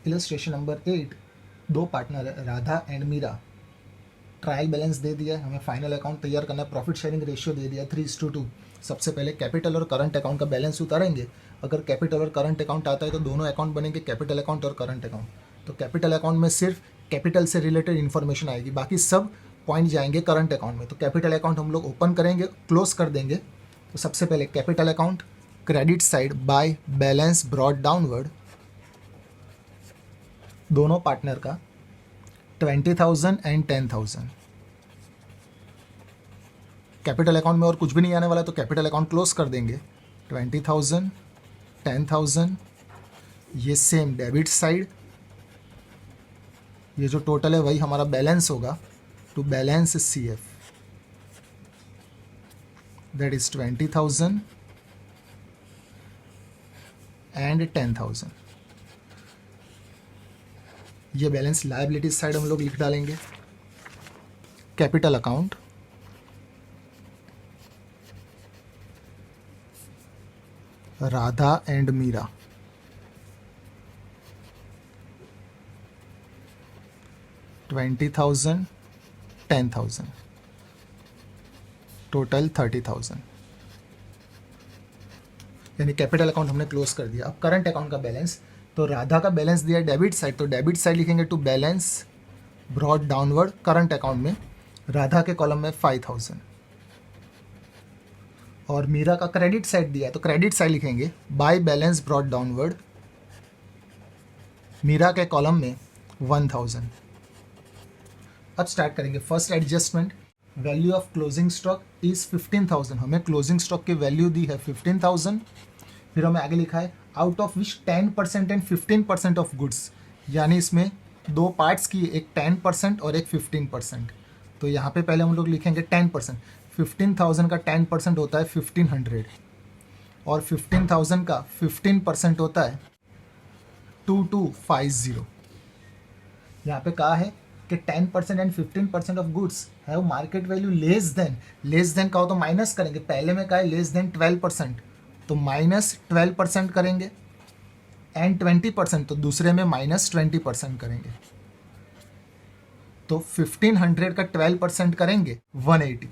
Illustration number 8, दो partner है Radha and Meera, trial balance दे दिया है, हमें फाइनल अकाउंट तैयार करना है, प्रॉफिट शेयरिंग रेशियो दे दिया 3:2। सबसे पहले कैपिटल और करंट अकाउंट का बैलेंस उतारेंगे। अगर कैपिटल और करंट अकाउंट आता है तो दोनों अकाउंट बनेंगे, कैपिटल अकाउंट और करंट अकाउंट। तो कैपिटल अकाउंट में सिर्फ कैपिटल से रिलेटेड इन्फॉर्मेशन आएगी, बाकी सब पॉइंट जाएंगे करंट अकाउंट में। तो कैपिटल अकाउंट हम लोग ओपन करेंगे, क्लोज कर देंगे। तो सबसे पहले capital account, credit side bye balance brought downward, दोनों पार्टनर का 20,000 एंड 10,000। कैपिटल अकाउंट में और कुछ भी नहीं आने वाला तो कैपिटल अकाउंट क्लोज कर देंगे। 20,000, 10,000, ये सेम डेबिट साइड, ये जो टोटल है वही हमारा बैलेंस होगा to balance CF, that is 20,000 and 10,000। ये बैलेंस लायबिलिटी साइड हम लोग लिख डालेंगे। Capital account, Radha and Meera, $20,000, $10,000, total 30,000। यानी कैपिटल अकाउंट हमने क्लोज कर दिया। अब करंट अकाउंट का बैलेंस, तो राधा का बैलेंस दिया है डेबिट साइड, तो डेबिट साइड लिखेंगे to balance brought downward current account में, राधा के कॉलम में 5,000। और मीरा का क्रेडिट साइड दिया है तो क्रेडिट साइड लिखेंगे by balance brought downward, Meera के कॉलम में 1,000। अब स्टार्ट करेंगे first adjustment. Value of closing stock is 15,000, हमें क्लोजिंग स्टॉक की वैल्यू दी है 15,000। फिर हमें आगे लिखा है out of which 10% and 15% of goods, यानी इसमें दो पार्ट्स की, एक 10% और एक 15%। तो यहाँ पे पहले हम लोग लिखेंगे 10%। 15,000 का 10% होता है 1,500 और 15,000 का 15% होता है 2,250। यहाँ पे कहा है कि 10% and 15% of goods have market value less than का हो तो माइनस करेंगे। पहले में कहा है लेस देन 12%, तो -12% करेंगे, एंड 20% तो दूसरे में -20% करेंगे। तो 1,500 का 12% करेंगे 180,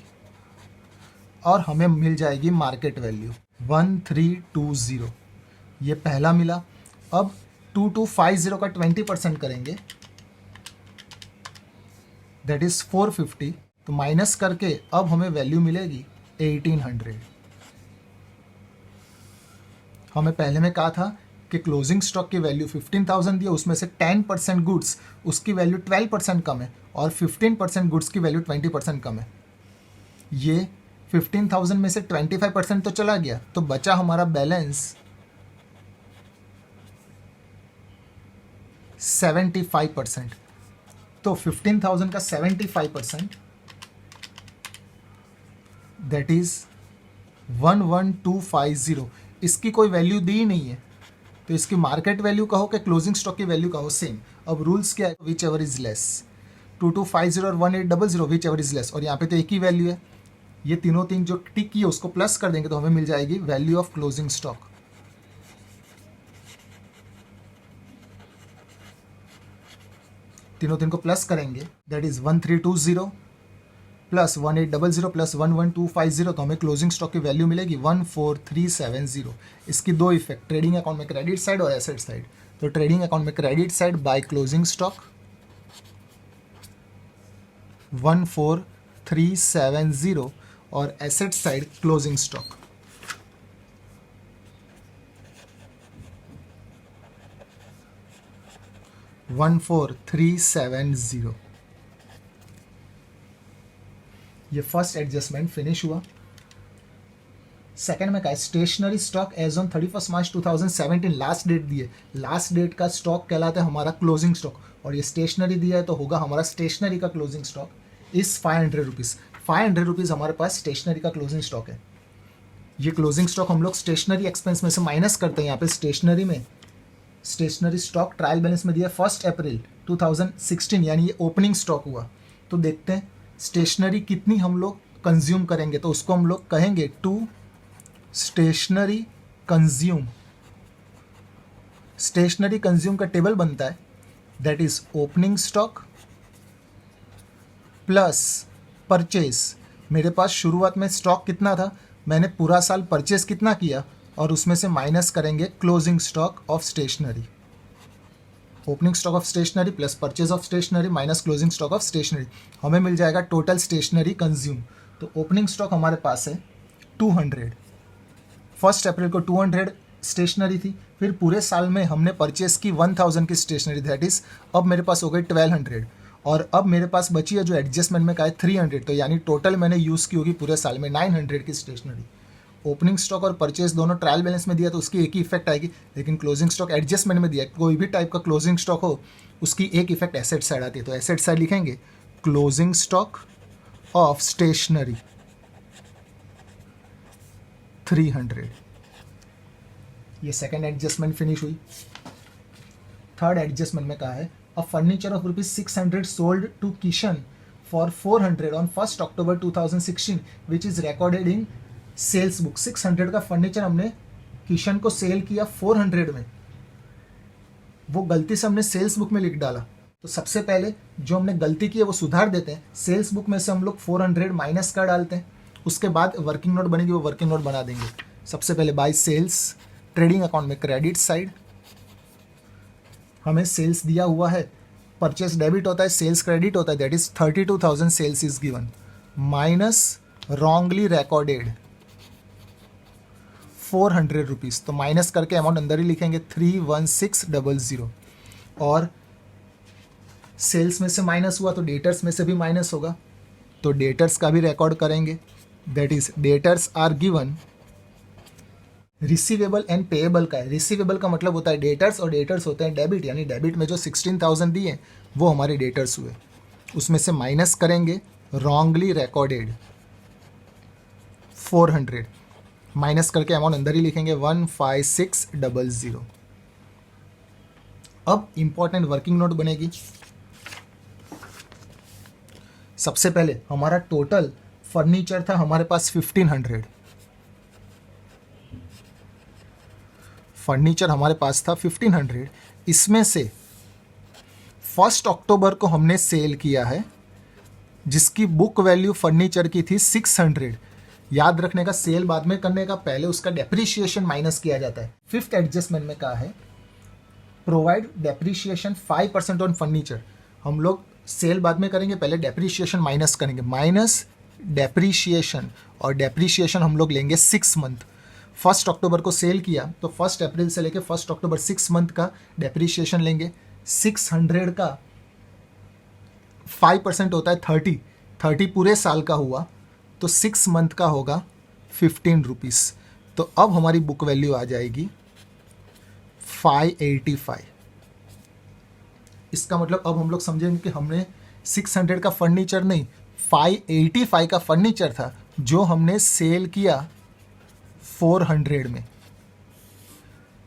और हमें मिल जाएगी मार्केट वैल्यू 1320। ये पहला मिला। अब 2250 का 20% करेंगे, दैट इज 450, तो माइनस करके अब हमें वैल्यू मिलेगी 1,800। हमें पहले में कहा था कि क्लोजिंग स्टॉक की वैल्यू 15,000 दिया, उसमें से 10% गुड्स उसकी वैल्यू 12% कम है और 15% गुड्स की वैल्यू 20% कम है। ये 15,000 में से 25% तो चला गया, तो बचा हमारा बैलेंस 75%। तो 15,000 का 75% दैट इज 11,250। इसकी कोई वैल्यू दी नहीं है, तो इसकी मार्केट वैल्यू कहो कि क्लोजिंग स्टॉक की वैल्यू कहो, सेम। अब रूल्स क्या है, विच एवर इज लेस, 2250 और 1800 विच एवर इज लेस, और यहाँ पे तो एक ही वैल्यू है। ये तीनों जो टिक की है उसको प्लस कर देंगे तो हमें मिल जाएगी वैल्यू ऑफ क्लोजिंग स्टॉक। तीनों को प्लस करेंगे, दैट इज 1320 प्लस 1800 प्लस 11250, तो हमें क्लोजिंग स्टॉक की वैल्यू मिलेगी 14370। इसकी दो इफेक्ट, ट्रेडिंग अकाउंट में क्रेडिट साइड और एसेट साइड। तो ट्रेडिंग अकाउंट में credit side by closing stock 14370 और एसेट साइड क्लोजिंग स्टॉक 14370। ये फर्स्ट एडजस्टमेंट फिनिश हुआ। सेकेंड में क्या है, stationery stock as on 31 March 2017, last date दी है। लास्ट डेट का स्टॉक कहलाता है हमारा क्लोजिंग स्टॉक, और ये स्टेशनरी दिया है तो होगा हमारा स्टेशनरी का क्लोजिंग स्टॉक इस 500 रुपीज़। 500 रुपीज़ हमारे पास स्टेशनरी का क्लोजिंग स्टॉक है। ये क्लोजिंग स्टॉक हम लोग स्टेशनरी एक्सपेंस में से माइनस करते हैं। यहाँ पे स्टेशनरी में स्टेशनरी स्टॉक ट्रायल बैलेंस में दिया 1 अप्रैल 2016, यानी ये ओपनिंग स्टॉक हुआ। तो देखते हैं स्टेशनरी कितनी हम लोग कंज्यूम करेंगे, तो उसको हम लोग कहेंगे to stationery consume. Stationery consume का टेबल बनता है that is opening stock plus purchase. मेरे पास शुरुआत में स्टॉक कितना था, मैंने पूरा साल परचेज कितना किया, और उसमें से माइनस करेंगे closing stock of stationery. Opening stock of stationery plus purchase of stationery minus closing stock of stationery, हमें मिल जाएगा टोटल स्टेशनरी कंज्यूम। तो ओपनिंग स्टॉक हमारे पास है 200। 1 अप्रैल को 200 स्टेशनरी थी, फिर पूरे साल में हमने परचेस की 1000 की स्टेशनरी, दैट इज अब मेरे पास हो गई 1200, और अब मेरे पास बची है जो एडजस्टमेंट में का है 300, तो यानी टोटल मैंने यूज़ की होगी पूरे साल में 900 की स्टेशनरी। ओपनिंग स्टॉक और परचेज दोनों ट्रायल बैलेंस में दिया तो उसकी एक ही इफेक्ट आएगी, लेकिन क्लोजिंग स्टॉक एडजस्टमेंट में दिया, कोई भी टाइप का क्लोजिंग स्टॉक हो उसकी एक इफेक्ट एसेट साइड आती है, तो एसेट साइड लिखेंगे क्लोजिंग स्टॉक ऑफ स्टेशनरी 300। ये सेकेंड एडजस्टमेंट फिनिश हुई। थर्ड एडजस्टमेंट में कहा है a furniture of ₹600 sold to Kishan for 400 on 1 October 2016 which is recorded in sales book. 600 का फर्नीचर हमने किशन को सेल किया 400 में, वो गलती से हमने सेल्स बुक में लिख डाला। तो सबसे पहले जो हमने गलती की है वो सुधार देते हैं, सेल्स बुक में से हम लोग 400 माइनस कर डालते हैं, उसके बाद वर्किंग नोट बनेगी, वो वर्किंग नोट बना देंगे। सबसे पहले बाय सेल्स, ट्रेडिंग अकाउंट में क्रेडिट साइड हमें सेल्स दिया हुआ है, परचेस डेबिट होता है, सेल्स क्रेडिट होता है, that is 32,000 sales is given, minus wrongly recorded 400 rupees, तो माइनस करके अमाउंट अंदर ही लिखेंगे 31600, और सेल्स में से माइनस हुआ तो डेटर्स में से भी माइनस होगा, तो डेटर्स का भी रिकॉर्ड करेंगे, that is debtors are given. Receivable and payable का है, रिसीवेबल का मतलब होता है डेटर्स, और डेटर्स होते हैं डेबिट, यानी डेबिट में जो 16,000 दिए वो हमारे डेटर्स हुए, उसमें से माइनस करेंगे रॉन्गली रिकॉर्डेड 400, माइनस करके अमाउंट अंदर ही लिखेंगे 15600। अब इंपॉर्टेंट वर्किंग नोट बनेगी। सबसे पहले हमारा टोटल फर्नीचर था हमारे पास 1500, फर्नीचर हमारे पास था 1500, इसमें से 1 अक्टूबर को हमने सेल किया है जिसकी बुक वैल्यू फर्नीचर की थी 600। याद रखने का, सेल बाद में करने का, पहले उसका डेप्रीशिएशन माइनस किया जाता है। फिफ्थ एडजस्टमेंट में कहा है प्रोवाइड डेप्रीशिएशन 5% ऑन फर्नीचर। हम लोग सेल बाद में करेंगे, पहले डेप्रीशिएशन माइनस करेंगे, माइनस डेप्रीशिएशन, और डेप्रीशिएशन हम लोग लेंगे 6 मंथ। 1 अक्टूबर को सेल किया तो 1 अप्रैल से लेके 1 अक्टूबर 6 मंथ का डेप्रीशिएशन लेंगे। 600 का 5% होता है 30 पूरे साल का हुआ, तो 6 मंथ का होगा 15 रुपीज़। तो अब हमारी बुक वैल्यू आ जाएगी 585। इसका मतलब अब हम लोग समझेंगे कि हमने 600 का फर्नीचर नहीं, 585 का फर्नीचर था जो हमने सेल किया 400 में।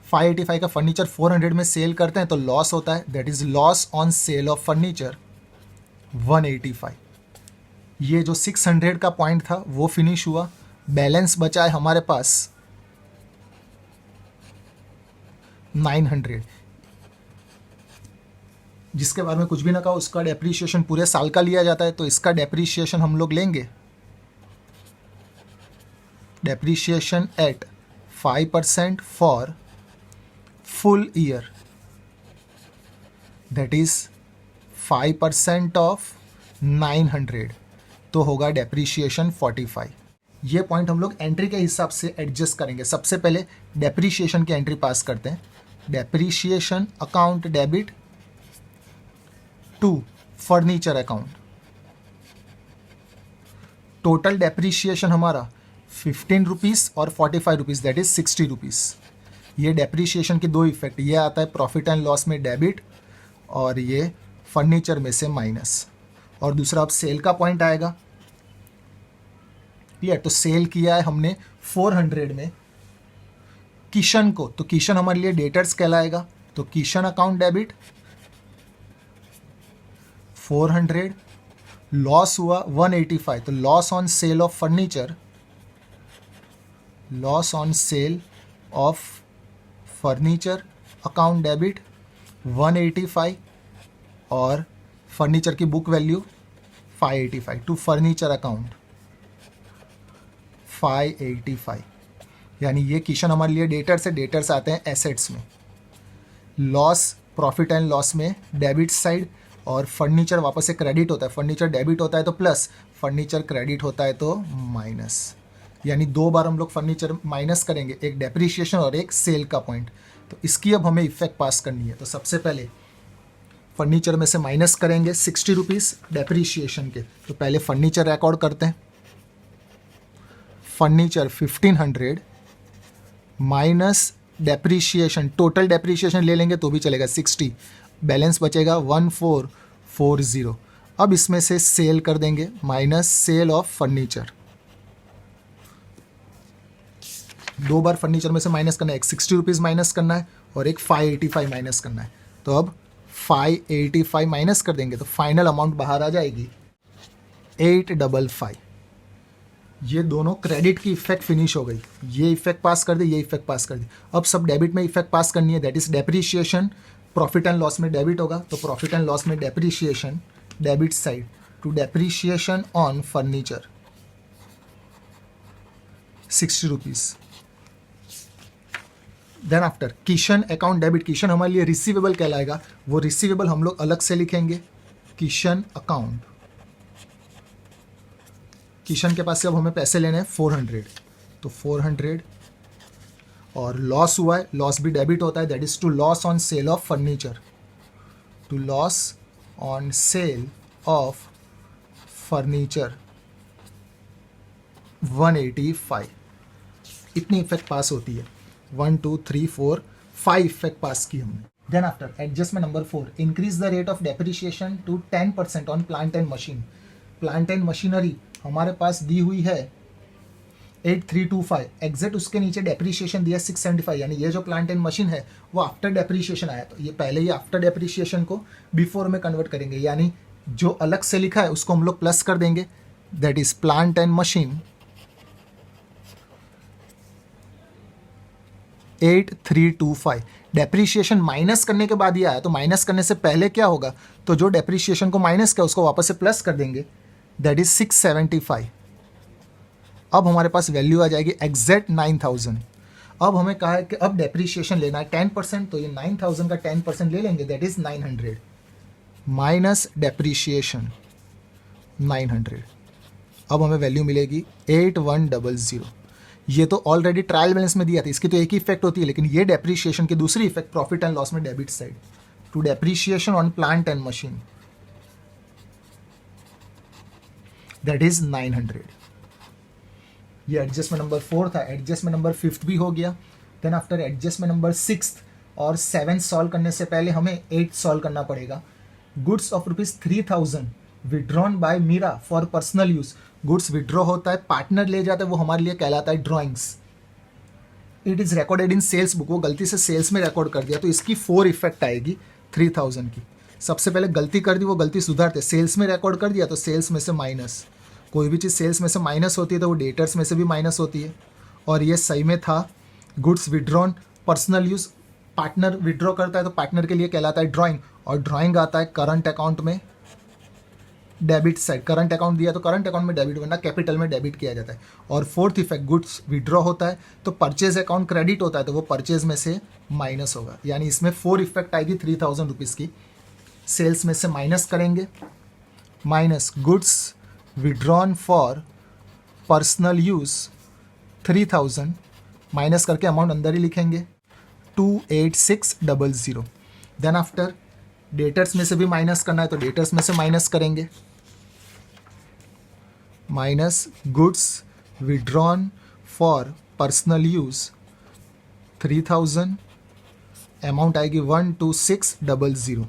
585 का फर्नीचर 400 में सेल करते हैं तो लॉस होता है, that is loss on sale of furniture 185। ये जो 600 का पॉइंट था वो फिनिश हुआ, बैलेंस बचा है हमारे पास 900, जिसके बारे में कुछ भी ना कहा, उसका डेप्रीशिएशन पूरे साल का लिया जाता है, तो इसका डेप्रीशिएशन हम लोग लेंगे depreciation at 5% for full year, that is 5% of 900, तो होगा डेप्रीशिएशन 45। ये पॉइंट हम लोग एंट्री के हिसाब से एडजस्ट करेंगे। सबसे पहले डेप्रीशिएशन की एंट्री पास करते हैं, depreciation account debit to furniture account. Total depreciation हमारा 15 रुपीज़ और 45 रुपीज़, दैट इज 60 रुपीज़। ये डेप्रीशिएशन के दो इफेक्ट, ये आता है प्रॉफिट एंड लॉस में डेबिट, और ये फर्नीचर में से माइनस। और दूसरा अब सेल का पॉइंट आएगा, क्लियर। तो सेल किया है हमने 400 में किशन को, तो किशन हमारे लिए डेटर्स कहलाएगा, तो किशन अकाउंट डेबिट 400, लॉस हुआ 185, तो loss on sale of furniture, loss on sale of furniture account debit 185 और फर्नीचर की book value 585 to furniture account 585, यानी ये किशन हमारे लिए डेटर्स है, डेटर्स आते हैं एसेट्स में, लॉस प्रॉफिट एंड लॉस में डेबिट साइड, और फर्नीचर वापस से क्रेडिट होता है, फर्नीचर डेबिट होता है तो प्लस, फर्नीचर क्रेडिट होता है तो माइनस, यानी दो बार हम लोग फर्नीचर माइनस करेंगे, एक डेप्रीशिएशन और एक सेल का पॉइंट। तो इसकी अब हमें इफेक्ट पास करनी है। तो सबसे पहले फर्नीचर में से माइनस करेंगे 60 रुपीज़ डेप्रीशिएशन के, तो पहले फर्नीचर रिकॉर्ड करते हैं। Furniture 1500 minus depreciation, total depreciation ले लेंगे तो भी चलेगा 60, बैलेंस बचेगा 1440। अब इसमें से सेल कर देंगे, माइनस सेल ऑफ फर्नीचर, दो बार फर्नीचर में से माइनस करना है, एक 60 रुपीज़ माइनस करना है और एक 585 माइनस करना है। तो अब 585 माइनस कर देंगे तो फाइनल अमाउंट बाहर आ जाएगी 855। ये दोनों क्रेडिट की इफेक्ट फिनिश हो गई, ये इफेक्ट पास कर दी, ये इफेक्ट पास कर दी। अब सब डेबिट में इफेक्ट पास करनी है, that is depreciation, profit and loss में डेबिट होगा, तो प्रॉफिट एंड लॉस में depreciation, debit side to depreciation on furniture 60 rupees. Then after Kishan account debit, Kishan हमारे लिए रिसीवेबल कहलाएगा, वो रिसीवेबल हम लोग अलग से लिखेंगे, किशन अकाउंट। किशन के पास से अब हमें पैसे लेने हैं 400, तो 400, और लॉस हुआ है, लॉस भी डेबिट होता है, that is to loss on sale of furniture, to loss on sale of furniture 185। इतनी इफेक्ट पास होती है, 1 2 3 4 5 इफेक्ट पास की हमने। Then after adjustment number 4, increase the rate of depreciation to 10% on plant and machine. Plant and machinery हमारे पास दी हुई है 8325, exact उसके नीचे डेप्रिशिएशन दिया 675, यानी ये जो प्लांट एंड मशीन है वो आफ्टर डेप्रिशिएशन आया, तो ये पहले ही आफ्टर डेप्रिशिएशन को बिफोर में कन्वर्ट करेंगे, यानी जो अलग से लिखा है उसको हम लोग प्लस कर देंगे, that is plant and machine 8325। Depreciation minus करने के बाद ये आया, तो माइनस करने से पहले क्या होगा, तो जो डेप्रीशिएशन को माइनस किया उसको वापस से प्लस कर देंगे, दैट इज 675। अब हमारे पास वैल्यू आ जाएगी एग्जैक्ट 9000। अब हमें कहा है कि अब डेप्रीशिएशन लेना है 10%, तो ये 9000 का 10% ले लेंगे, दैट इज 900 माइनस डेप्रीशिएशन 900। अब हमें वैल्यू मिलेगी 8100। ये तो ऑलरेडी ट्रायल बैलेंस में दिया था, इसकी तो एक ही इफेक्ट होती है, लेकिन ये डेप्रीशिएशन की दूसरी इफेक्ट प्रॉफिट एंड लॉस में debit side to depreciation on plant and machine, that is 900। ये एडजस्टमेंट नंबर 4 था, एडजस्टमेंट नंबर 5 भी हो गया। देन आफ्टर एडजस्टमेंट नंबर 6 और 7 सॉल्व करने से पहले हमें 8 सॉल्व करना पड़ेगा। Goods of ₹3000 withdrawn by Meera for personal use. Goods withdraw होता है, पार्टनर ले जाता है, वो हमारे लिए कहलाता है drawings. It is recorded in sales book, वो गलती से सेल्स में रिकॉर्ड कर दिया, तो इसकी 4 इफेक्ट आएगी 3000 की। सबसे पहले गलती कर दी, वो गलती सुधारते, सेल्स में रिकॉर्ड कर दिया तो सेल्स में से माइनस, कोई भी चीज़ सेल्स में से माइनस होती है तो वो डेटर्स में से भी माइनस होती है, और ये सही में था। Goods withdrawn personal use, partner withdraw करता है तो पार्टनर के लिए कहलाता है ड्राइंग, और ड्राइंग आता है करंट अकाउंट में डेबिट साइड। करंट अकाउंट दिया तो करंट अकाउंट में डेबिट, वरना कैपिटल में डेबिट किया जाता है। और फोर्थ इफेक्ट, गुड्स विड्रॉ होता है तो परचेज अकाउंट क्रेडिट होता है, तो वो परचेज में से माइनस होगा, यानी इसमें 4 इफेक्ट आएगी 3000 रुपीज़ की। सेल्स में से माइनस करेंगे, minus goods withdrawn for personal use 3000, minus करके अमाउंट अंदर ही लिखेंगे 28600। देन आफ्टर डेटर्स में से भी माइनस करना है तो डेटर्स में से माइनस करेंगे, minus goods withdrawn for personal use 3000, amount आएगी 12600।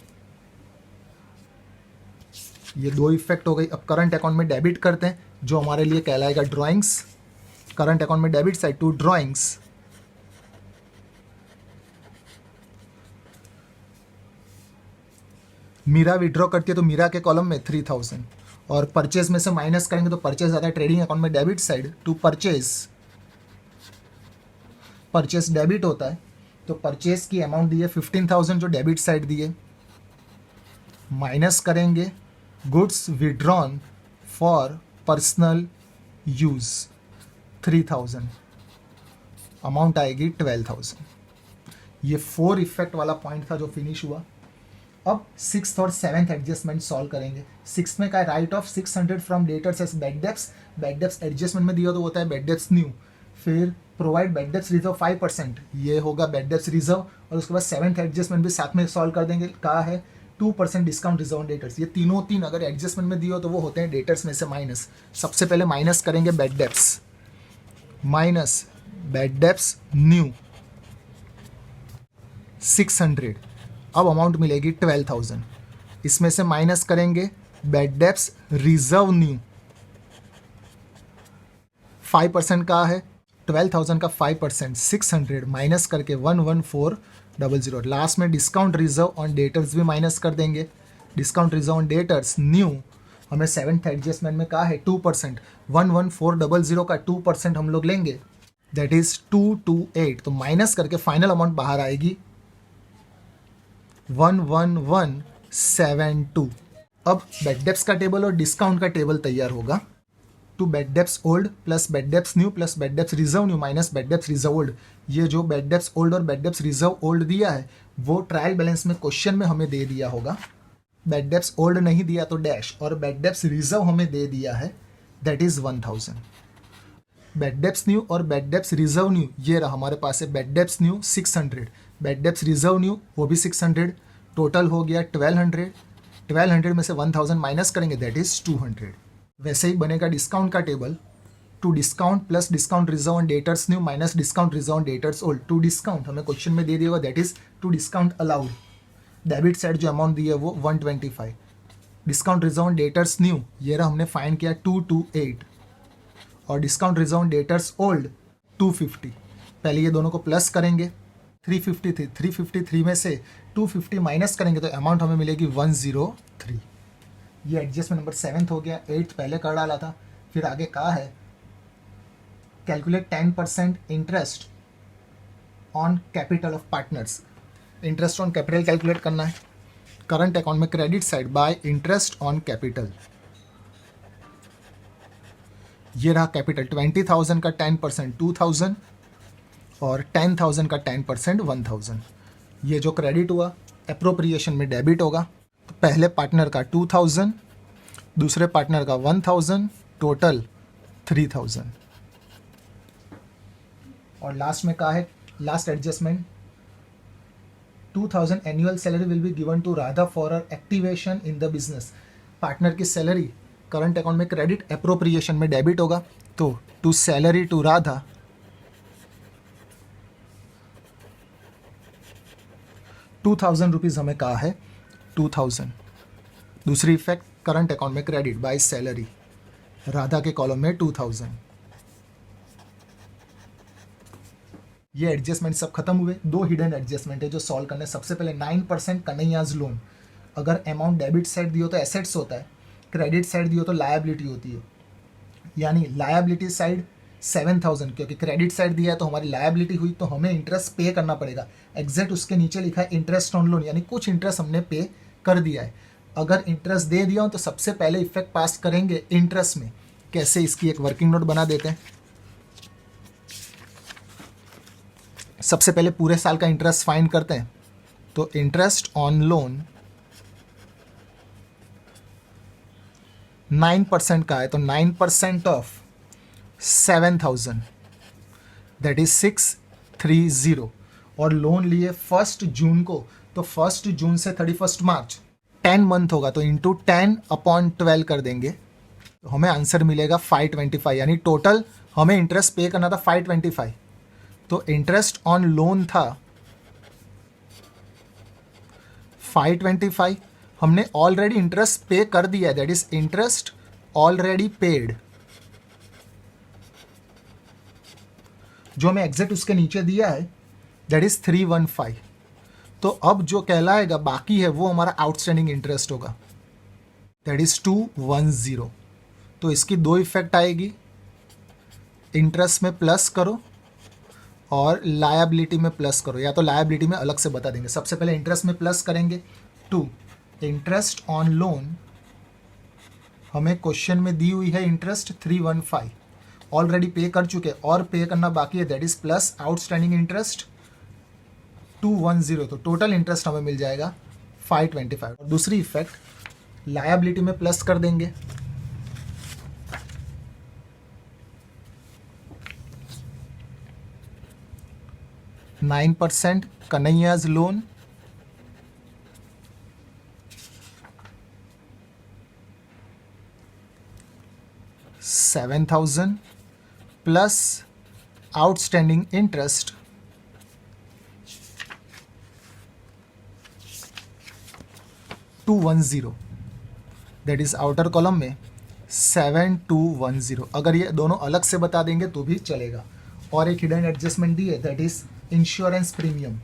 ये 2 इफेक्ट हो गई। अब करंट अकाउंट में डेबिट करते हैं, जो हमारे लिए कहलाएगा ड्राइंग्स। करंट अकाउंट में debit side to drawings, Meera withdraw करती है तो मीरा के कॉलम में 3000, और परचेज में से माइनस करेंगे तो परचेज आता है ट्रेडिंग अकाउंट में debit side to purchase. Purchase debit होता है तो परचेज की अमाउंट दी है 15000 जो डेबिट साइड दी है, माइनस करेंगे goods withdrawn for personal use 3000, amount आएगी 12000। ये 4 इफेक्ट वाला पॉइंट था जो फिनिश हुआ। अब 6th और 7th एडजस्टमेंट सॉल्व करेंगे। 6th में का write off 600 from debtors as bad debts adjustment में दिया तो होता है बैड डेप्स न्यू, फिर प्रोवाइड बैड डेप्स रिजर्व 5%, ये होगा बैड डेप्स रिजर्व, और उसके बाद 7th एडजस्टमेंट भी साथ में सॉल्व कर देंगे। कहा है 2% डिस्काउंट रिजर्व ऑन डेटर्स, ये तीन अगर एडजस्टमेंट में दिए हो तो वो होते हैं डेटर्स में से माइनस। सबसे पहले माइनस करेंगे bad debts, minus bad debts new 600, अब अमाउंट मिलेगी 12000। इसमें से माइनस करेंगे बैड डेप्स रिजर्व न्यू, 5% का है 12000 का 5%, 600 माइनस करके 11400। लास्ट में डिस्काउंट रिजर्व ऑन डेटर्स भी माइनस कर देंगे। Discount reserve on debtors new हमें 7th एडजस्टमेंट में कहा है 2%, 11400 का 2% हम लोग लेंगे, दैट इज 228। तो माइनस करके फाइनल अमाउंट बाहर आएगी 11172। अब बैड डेप्स का टेबल और डिस्काउंट का टेबल तैयार होगा। To bad debts old plus bad debts new plus bad debts reserve new minus bad debts reserve old. ये जो बैड डेप्स ओल्ड और बैड डेप्स रिजर्व ओल्ड दिया है वो ट्रायल बैलेंस में क्वेश्चन में हमें दे दिया होगा। बैड डेप्स ओल्ड नहीं दिया तो डैश, और बैड डेप्स रिजर्व हमें दे दिया है, that is 1000। Bad debts new और बैड डेप्स रिजर्व न्यू ये रहा हमारे पास है। Bad debts new 600, bad debts reserve new वो भी 600, टोटल हो गया 1200। 1200 में से 1000 माइनस करेंगे, दैट इज 200। वैसे ही बनेगा डिस्काउंट का table. To discount plus discount reserve on debtors new minus discount reserve on debtors old. To discount हमें क्वेश्चन में दे दिया होगा, that is to discount allowed. Debit side जो अमाउंट दी है वो 125। Discount reserve on debtors new ये रहा, हमने फाइंड किया 228, और discount reserve on debtors old 250। पहले ये दोनों को प्लस करेंगे, 350 थी, 353 में से 250 माइनस करेंगे तो अमाउंट हमें मिलेगी 103। ये एडजस्टमेंट नंबर 7th हो गया। 8th पहले कर डाला था। फिर आगे कहा है calculate 10% interest on capital of partners. Interest on capital calculate करना है। करंट अकाउंट में credit side bye interest on capital, ये रहा कैपिटल। 20,000 का 10% 2000 और 10,000 का 10% 1000। ये जो क्रेडिट हुआ एप्रोप्रिएशन में डेबिट होगा। तो पहले पार्टनर का 2000, दूसरे पार्टनर का 1000, टोटल 3000। और लास्ट में कहा है last adjustment 2000 annual salary will be given to Radha for her activation in the business. Partner की सैलरी करंट अकाउंट में क्रेडिट एप्रोप्रिएशन में डेबिट होगा। तो to salary to Radha 2000 rupees हमें कहा है 2000। दूसरी इफेक्ट करंट अकाउंट में क्रेडिट बाय सैलरी, राधा के कॉलम में 2000। ये एडजस्टमेंट सब खत्म हुए। 2 हिडन एडजस्टमेंट है जो सॉल्व करने। सबसे पहले 9% कन्हैयाज लोन। अगर अमाउंट डेबिट साइड दियो तो एसेट्स होता है, क्रेडिट साइड दियो तो लायबिलिटी होती है। यानी लायबिलिटी साइड 7000, क्योंकि क्रेडिट साइड दिया है तो हमारी लायबिलिटी हुई तो हमें इंटरेस्ट पे करना पड़ेगा। एग्जैक्ट उसके नीचे लिखा है इंटरेस्ट ऑन लोन, यानी कुछ इंटरेस्ट हमने पे कर दिया है। अगर इंटरेस्ट दे दिया हो तो सबसे पहले इफेक्ट पास करेंगे इंटरेस्ट में। कैसे, इसकी एक वर्किंग नोट बना देते हैं। सबसे पहले पूरे साल का इंटरेस्ट फाइंड करते हैं। तो इंटरेस्ट ऑन लोन 9% का है, तो 9% ऑफ 7000 दैट इज 630। और लोन लिए 1 जून को, तो 1 जून से 31 मार्च 10 मंथ होगा, तो इंटू 10/12 कर देंगे तो हमें आंसर मिलेगा 525। यानी टोटल हमें इंटरेस्ट पे करना था 525। तो इंटरेस्ट ऑन लोन था 525, हमने ऑलरेडी इंटरेस्ट पे कर दिया है, that is interest already paid, जो हमें एग्जैक्ट उसके नीचे दिया है, दैट इज 315। तो अब जो कहलाएगा बाकी है वो हमारा आउटस्टैंडिंग इंटरेस्ट होगा, दैट इज 210। तो इसकी 2 इफेक्ट आएगी, इंटरेस्ट में प्लस करो और लायबिलिटी में प्लस करो, या तो लायबिलिटी में अलग से बता देंगे। सबसे पहले इंटरेस्ट में प्लस करेंगे 2, इंटरेस्ट ऑन लोन हमें क्वेश्चन में दी हुई है इंटरेस्ट 315, ऑलरेडी पे कर चुके और पे करना बाकी है, that is plus outstanding interest 210, तो टोटल इंटरेस्ट हमें मिल जाएगा 525। और दूसरी इफेक्ट लायबिलिटी में प्लस कर देंगे, %9 Kanhaiya's loan, $7,000 plus outstanding interest 210, that is outer column में 7210। अगर ये दोनों अलग से बता देंगे तो भी चलेगा। और एक हिडन एडजस्टमेंट दी है, that is insurance premium.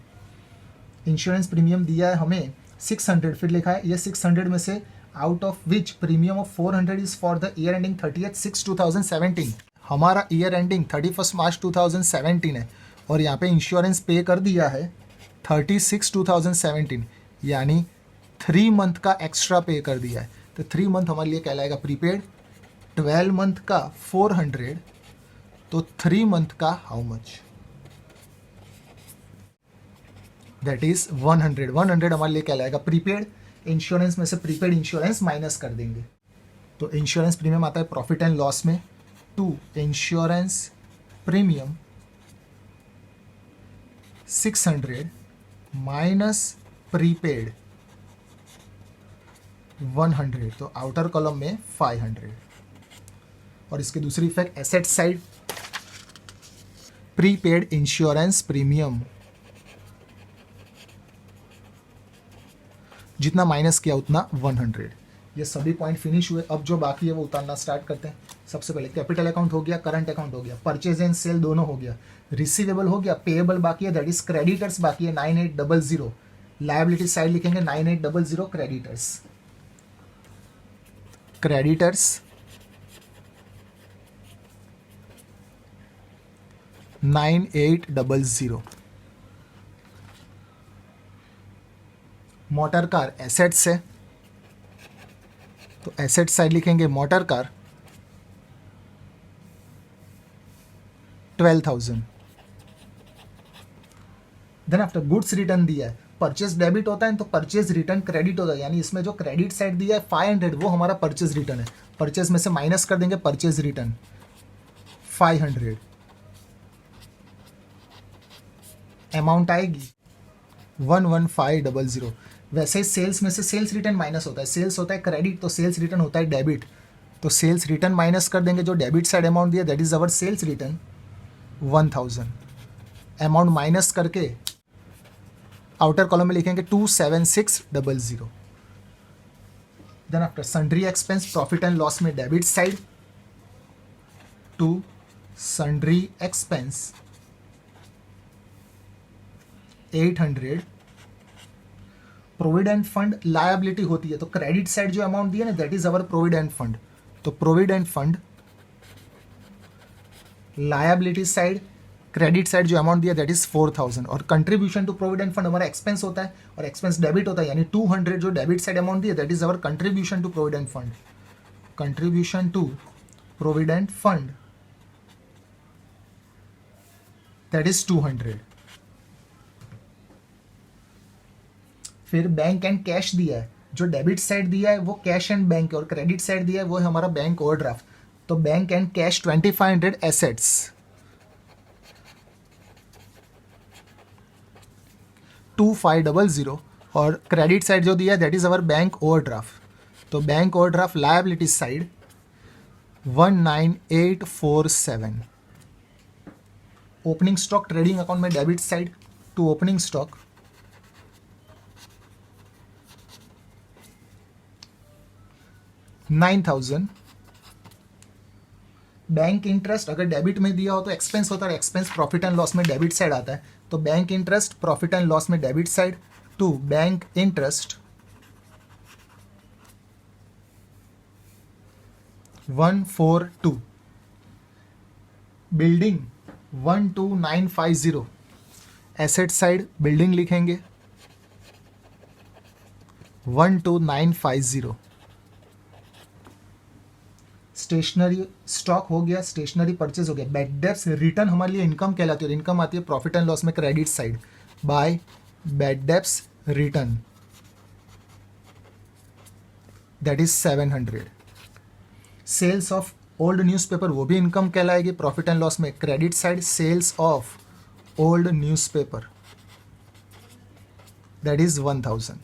Insurance premium दिया है हमें 600, फिर लिखा है ये 600 में से out of which premium of 400 is for the year ending 30/6/2017। हमारा ईयर एंडिंग 31 मार्च 2017 है और यहाँ पे इंश्योरेंस पे कर दिया है 36/2017, यानी 3 मंथ का एक्स्ट्रा पे कर दिया है। तो 3 मंथ हमारे लिए कहलाएगा प्रीपेड, 12 मंथ का 400, तो 3 मंथ का हाउ मच, दैट इज 100। 100 हमारे लिए कहलाएगा प्रीपेड। इंश्योरेंस में से प्रीपेड इंश्योरेंस माइनस कर देंगे, तो इंश्योरेंस प्रीमियम आता है प्रॉफिट एंड लॉस में 2, इंश्योरेंस प्रीमियम 600 माइनस प्रीपेड 100, तो आउटर कॉलम में 500। और इसकी दूसरी effect asset side, prepaid insurance premium जितना माइनस किया उतना 100। ये सभी पॉइंट फिनिश हुए। अब जो बाकी है वो उतारना स्टार्ट करते हैं। सबसे पहले कैपिटल अकाउंट हो गया, करंट अकाउंट हो गया, परचेज एंड सेल दोनों हो गया, रिसीवेबल हो गया, पेएबल बाकी है, दैट इज क्रेडिटर्स बाकी है 9800। लायबिलिटी साइड लिखेंगे 9800 creditors, creditors 9800। Motor car assets है, तो एसेट साइड लिखेंगे motor car 12,000। Then after goods return दिया है, परचेज डेबिट होता है तो परचेज रिटर्न क्रेडिट होता है, यानी इसमें जो क्रेडिट साइड दिया है 500 वो हमारा परचेज रिटर्न है। परचेज में से माइनस कर देंगे परचेज रिटर्न 500, अमाउंट आएगी 11500। वैसे ही सेल्स में से सेल्स रिटर्न माइनस होता है, सेल्स होता है क्रेडिट तो सेल्स रिटर्न होता है डेबिट, तो सेल्स रिटर्न माइनस कर देंगे, जो डेबिट साइड अमाउंट दिया that is our sales return 1000, amount minus करके आउटर कॉलम में लिखेंगे 27600। Then after sundry expense profit and loss में debit side, to sundry expense 800। Provident fund liability होती है, तो क्रेडिट साइड जो अमाउंट दिया ना that is our provident fund, तो provident fund, liability side credit side जो अमाउंट दिया दैट इज 4000। और कंट्रीब्यूशन टू प्रोविडेंट फंड हमारा एक्सपेंस होता है और एक्सपेंस डेबिट होता है, यानी 200 जो डेबिट साइड अमाउंट दिया that is our contribution to provident fund, contribution to provident fund that is 200। फिर बैंक एंड कैश दिया है, जो डेबिट साइड दिया है वो कैश एंड बैंक है और क्रेडिट साइड दिया है वो है हमारा बैंक ओवरड्राफ्ट, तो बैंक एंड कैश 2500 एसेट्स, 2500। और क्रेडिट साइड जो दिया है that is our bank overdraft, तो bank overdraft liability side 19847। Opening stock trading account में debit side, to opening stock 9000। Bank interest अगर डेबिट में दिया हो तो एक्सपेंस होता है, एक्सपेंस प्रॉफिट एंड लॉस में डेबिट साइड आता है, तो bank interest profit and loss में debit side, to bank interest 142। Building 12950, asset side building लिखेंगे 12950। स्टेशनरी स्टॉक हो गया, स्टेशनरी परचेज हो गया। बैड डेब्ट्स रिटर्न हमारे लिए इनकम कहलाती है और इनकम आती है प्रॉफिट एंड लॉस में credit side by bad debts return, that is 700। Sales of old newspaper वो भी इनकम कहलाएगी प्रॉफिट एंड लॉस में credit side, sales of old newspaper that is 1000।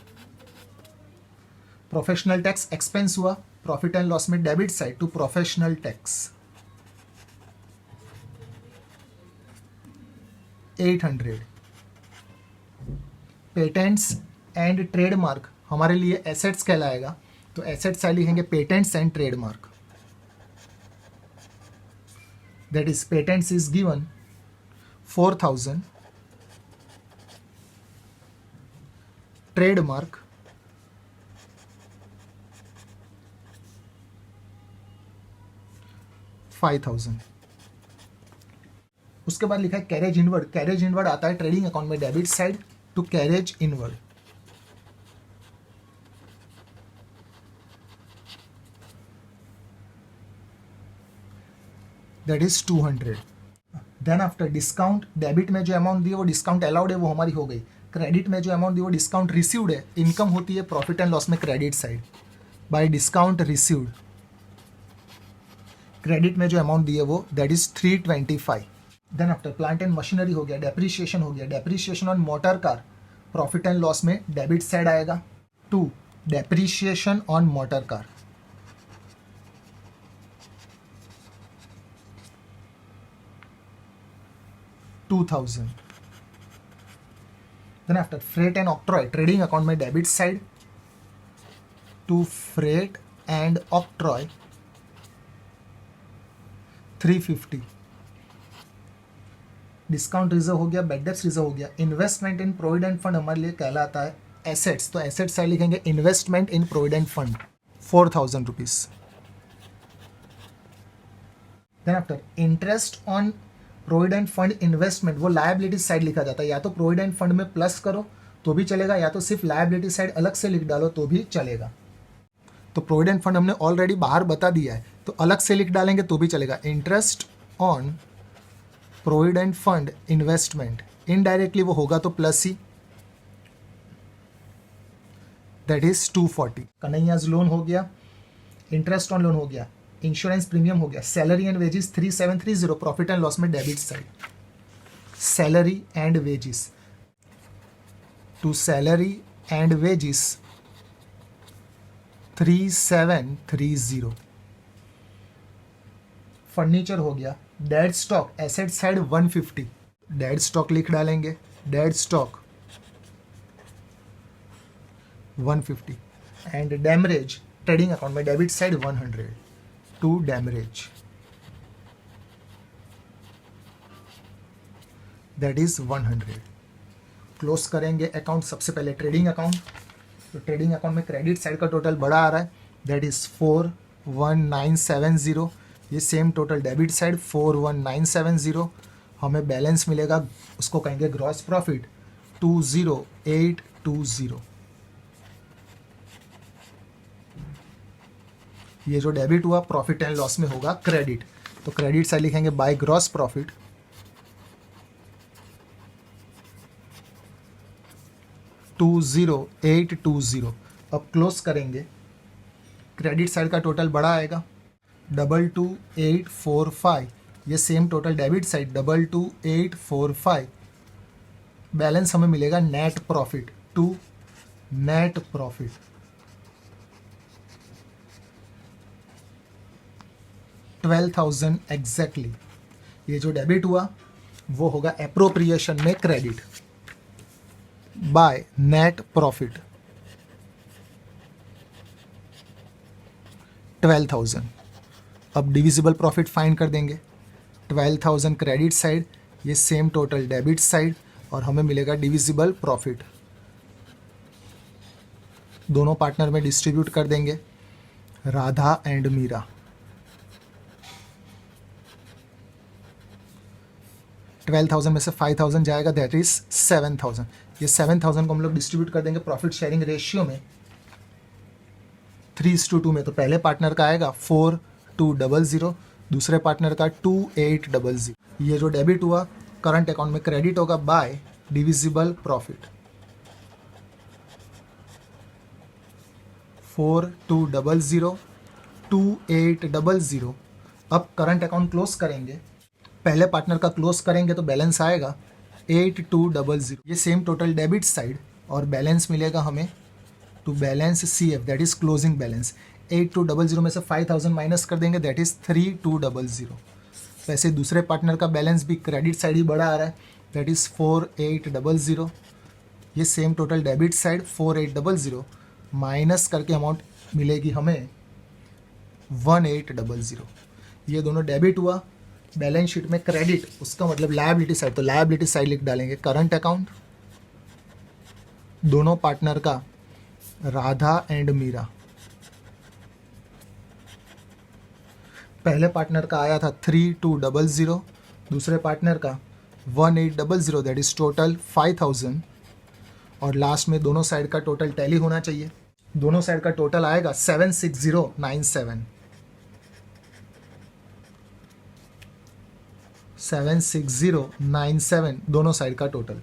Professional tax expense हुआ profit and loss में debit side to professional tax 800। Patents and trademark हमारे लिए assets कहलाएगा, तो एसेट साइड लिखेंगे patents and trademark, that is patents is given 4000, trademark 5000। उसके बाद लिखा है कैरेज इनवर्ड। कैरेज इनवर्ड आता है ट्रेडिंग अकाउंट में debit side to carriage inward, that is 200। Then after discount, debit में जो अमाउंट दिए वो डिस्काउंट अलाउड है वो हमारी हो गई। क्रेडिट में जो अमाउंट दिए वो डिस्काउंट रिसीव्ड है, इनकम होती है प्रॉफिट एंड लॉस में credit side by discount received. Credit में जो अमाउंट दिए वो that is 325। Then after plant and machinery हो गया, डेप्रिसिएशन हो गया। Depreciation on motor car profit and loss में डेबिट साइड आएगा to depreciation on motor car, $2000। Then after freight and octroi trading account में debit side to freight and octroi 350। Discount reserve हो गया, bad debts reserve हो गया। Investment in provident fund हमारे लिए कहलाता है एसेट्स, तो एसेट साइड लिखेंगे investment in provident fund 4000 rupees. Then after interest on provident fund investment वो लायबिलिटी साइड लिखा जाता है, या तो प्रोविडेंट फंड में प्लस करो तो भी चलेगा, या तो सिर्फ लायबिलिटी साइड अलग से लिख डालो तो भी चलेगा। तो प्रोविडेंट फंड हमने ऑलरेडी बाहर बता दिया है, तो अलग से लिख डालेंगे तो भी चलेगा। Interest on provident fund investment, indirectly वो होगा तो प्लस ही, दैट इज 240। कन्हैयाज लोन हो गया, इंटरेस्ट ऑन लोन हो गया, इंश्योरेंस प्रीमियम हो गया, salary and wages 3730 profit and loss में debit side, salary and wages to salary and wages 3730। Furniture हो गया, dead stock asset side 150, dead stock लिख डालेंगे, dead stock 150 and demurrage trading account में debit side 100 to demurrage, that is 100। Close करेंगे account, सबसे पहले trading account, तो trading account में क्रेडिट साइड का टोटल बड़ा आ रहा है, दैट इज 41970। ये सेम टोटल डेबिट साइड 41970, हमें बैलेंस मिलेगा, उसको कहेंगे ग्रॉस प्रॉफिट 20820। ये जो डेबिट हुआ प्रॉफिट एंड लॉस में होगा क्रेडिट, तो क्रेडिट साइड लिखेंगे बाय ग्रॉस प्रॉफिट 20820। अब क्लोज करेंगे, क्रेडिट साइड का टोटल बड़ा आएगा 22845, ये same total debit side 22845, balance हमें मिलेगा net profit to net profit 12,000 exactly. ये जो डेबिट हुआ वो होगा एप्रोप्रिएशन में क्रेडिट बाय नेट प्रॉफिट 12,000। अब डिविजिबल प्रॉफिट फाइंड कर देंगे, 12,000 क्रेडिट साइड, ये सेम टोटल डेबिट साइड, और हमें मिलेगा डिविजिबल प्रॉफिट। दोनों पार्टनर में डिस्ट्रीब्यूट कर देंगे, राधा एंड मीरा। 12,000 में से 5,000 जाएगा, दैट इज 7,000। ये 7,000 को हम लोग डिस्ट्रीब्यूट कर देंगे प्रॉफिट शेयरिंग रेशियो में 3:2 में, तो पहले पार्टनर का आएगा 4200, दूसरे पार्टनर का 2800। ये जो डेबिट हुआ करंट अकाउंट में क्रेडिट होगा बाय डिविजिबल प्रॉफिट। 4200 2800। अब करंट अकाउंट क्लोज करेंगे, पहले पार्टनर का क्लोज करेंगे तो बैलेंस आएगा 8200। ये सेम टोटल डेबिट साइड, और बैलेंस मिलेगा हमें to balance CF, that is closing balance. 8200 में से 5000 माइनस कर देंगे, दैट इज 3200। वैसे दूसरे पार्टनर का बैलेंस भी क्रेडिट साइड ही बड़ा आ रहा है, दैट इज 4800। ये same total debit side 4800 minus करके अमाउंट मिलेगी हमें 1800। ये दोनों डेबिट हुआ, बैलेंस शीट में क्रेडिट, उसका मतलब लायबिलिटी साइड, तो लायबिलिटी साइड लिख डालेंगे करंट अकाउंट, दोनों पार्टनर का राधा एंड मीरा। पहले पार्टनर का आया था 3200, दूसरे पार्टनर का 1800, दैट इज टोटल 5000। और लास्ट में दोनों साइड का टोटल टैली होना चाहिए, दोनों साइड का टोटल आएगा 76097। 76097 दोनों साइड का टोटल।